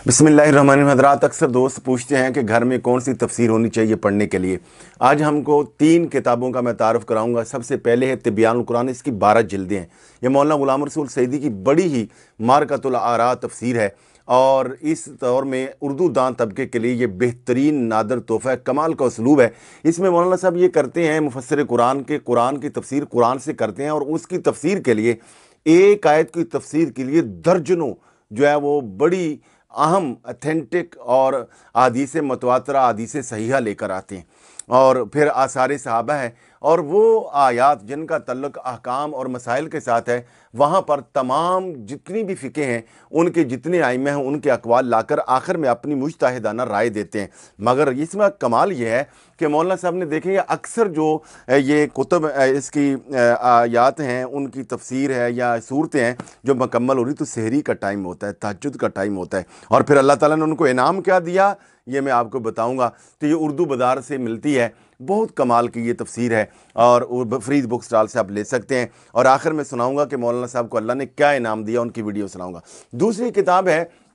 बिस्मिल्लाहिर्रहमानिर्रहीम। हज़रात, अक्सर दोस्त पूछते हैं कि घर में कौन सी तफसीर होनी चाहिए पढ़ने के लिए। आज हमको 3 किताबों का मैं तारुफ़ कराऊंगा। सबसे पहले है तिब्यानुल कुरान। इसकी 12 जिल्दें हैं। यह मौलाना ग़ुलाम रसूल सईदी की बड़ी ही मारकतुल आरा तफसीर है और इस दौर में उर्दू दान तबके के लिए ये बेहतरीन नादर तोहफ़ा है। कमाल का उसलूब है। इसमें मौलाना साहब ये करते हैं, मुफस्सिर कुरान के कुरान की तफसीर कुरान से करते हैं और उसकी तफसीर के लिए, एक आयत की तफसीर के लिए दर्जनों जो है वो बड़ी अहम अथेंटिक और अहादीस मुतवातरा, अहादीस सहीहा लेकर आते हैं और फिर आसार सहाबा है और वो आयात जिनका तल्लुक़ अहकाम और मसाइल के साथ है, वहाँ पर तमाम जितनी भी फ़िक़े हैं उनके जितने आइम्मा हैं उनके अक़वाल लाकर आखिर में अपनी मुज्तहिदाना राय देते हैं। मगर इसमें कमाल ये है कि मौलाना साहब ने देखें अक्सर जो ये कुतुब इसकी आयात हैं उनकी तफसीर है या सूरतें हैं जो मुकम्मल हो रही तो सहरी का टाइम होता है, तहज्जुद का टाइम होता है और फिर अल्लाह ताला ने उनको इनाम क्या दिया ये मैं आपको बताऊंगा। तो ये उर्दू बाज़ार से मिलती है, बहुत कमाल की ये तफसीर है और फरीद बुक स्टॉल से आप ले सकते हैं। और आखिर में सुनाऊंगा कि मौलाना साहब को अल्लाह ने क्या इनाम दिया, उनकी वीडियो सुनाऊंगा। दूसरी किताब है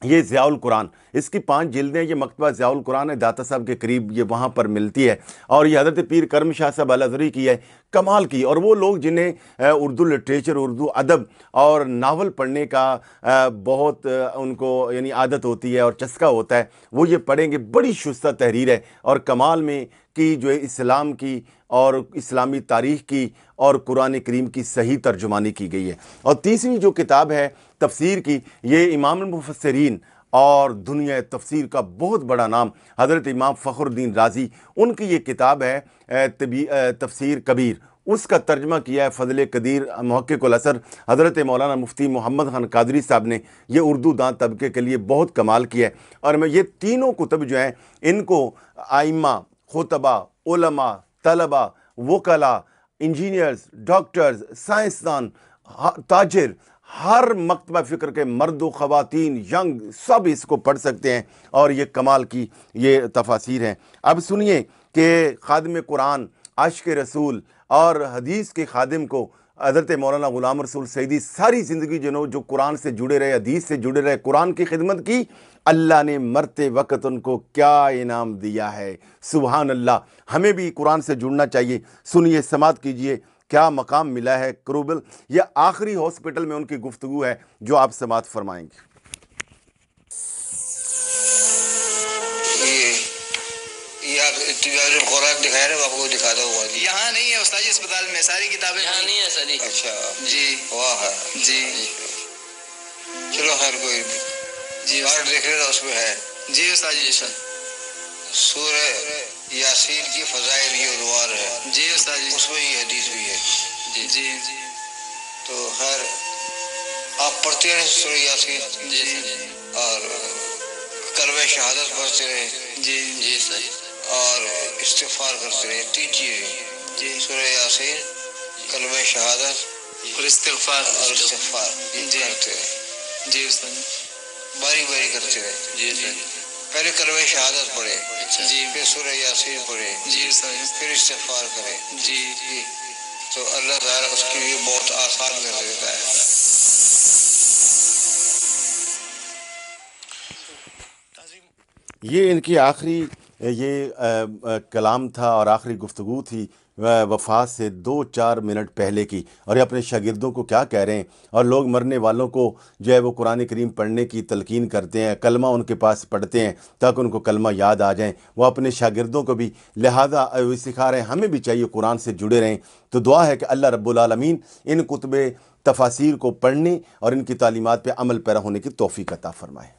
ये ज़ियाउल कुरान। इसकी 5 जिल्दें, ये मकतबा ज़ियाउल कुरान है, दाता साहब के करीब ये वहाँ पर मिलती है और ये हज़रत पीर करम शाह साहब अल-अज़हरी की है। कमाल की। और वो लोग जिन्हें उर्दू लिटरेचर, उर्दू अदब और नावल पढ़ने का बहुत उनको यानी आदत होती है और चस्का होता है, वो ये पढ़ेंगे। बड़ी शुस्ता तहरीर है और कमाल में कि जो है इस्लाम की और इस्लामी तारीख़ की और कुरान करीम की सही तर्जुमानी की गई है। और तीसरी जो किताब है तफसीर की, ये इमाम मुफस्सिरीन और दुनिया तफसीर का बहुत बड़ा नाम हज़रत इमाम फ़खरुद्दीन राज़ी, उनकी ये किताब है तफसीर कबीर। उसका तर्जमा किया है फ़ज़ल कदीर मुहक्किकुल असर हज़रत मौलाना मुफ्ती मोहम्मद खान कादरी साहब ने। ये उर्दू दान तबके के लिए बहुत कमाल किया है। और मैं ये तीनों कुतुब जो हैं इनको आइम्मा, खुतबा, उलमा, तलबा, वकला, इंजीनियर्स, डॉक्टर्स, साइंसदान, ताजिर, हर मकतबा फ़िक्र के मर्द व ख़वातीन, यंग, सब इसको पढ़ सकते हैं और ये कमाल की ये तफासीर हैं। अब सुनिए कि खादिम कुरान, आशिक़ रसूल और हदीस के खादिम को हज़रत मौलाना ग़ुलाम रसूल सईदी सारी ज़िंदगी जो कुरान से जुड़े रहे, हदीस से जुड़े रहे, कुरान की खिदमत की, अल्लाह ने मरते वक़्त उनको क्या इनाम दिया है। सुभान अल्लाह। हमें भी कुरान से जुड़ना चाहिए। सुनिए, समात कीजिए, क्या मकाम मिला है करूबल। यह आखिरी हॉस्पिटल में उनकी गुफ्तगू है जो आप समात फरमाएंगे। कुरान दिखाया ना, आपको दिखाता हुआ यहाँ नहीं है उस्ताद जी, अस्पताल में सारी किताबें यहाँ नहीं है सारी। अच्छा जी, वाह है जी। चलो खैर, कोई जी कार्ड देख रहे उसमें है। जी उस्ताद जी। सर सूरह यासीन की फजाइल ये उन्वान है। जी उस्ताद जी, उसमें ये हदीस भी है। जी जी जी। तो खैर आप पढ़ते रहे सूरह यासीन जी और कलमे शहादत पढ़ते रहे। जी जी सही। और इस्तिग़फ़ार करते रहे। 3 चीज़ें जी, सूरह यासीन, कलमे शहादत और इस्तिग़फ़ार और इस्तिग़फ़ार जी करते रहे। जी उस्ताद बारी बारी करते रहे। जी सर। पहले कलमे शहादत पढ़े, जी फिर सूरह यासीन पढ़े, जी उस्ताद फिर इस्तिग़फ़ार करें। जी तो अल्लाह ताला उसके लिए बहुत आसान कर देता है। ये इनकी आखिरी ये कलाम था और आखिरी गुफ्तगू थी वफ़ात से 2-4 मिनट पहले की। और ये अपने शागिर्दों को क्या कह रहे हैं। और लोग मरने वालों को जो है वो कुरान करीम पढ़ने की तलकीन करते हैं, कलमा उनके पास पढ़ते हैं ताकि उनको कलमा याद आ जाए। वो अपने शागिर्दों को भी लिहाजा सिखा रहे हैं। हमें भी चाहिए कुरान से जुड़े रहें। तो दुआ है कि अल्लाह रब्बुल आलमीन इन कुतुब तफासीर को पढ़ने और इनकी तालीमात पर अमल पैरा होने की तौफ़ीक़ अता फ़रमाए।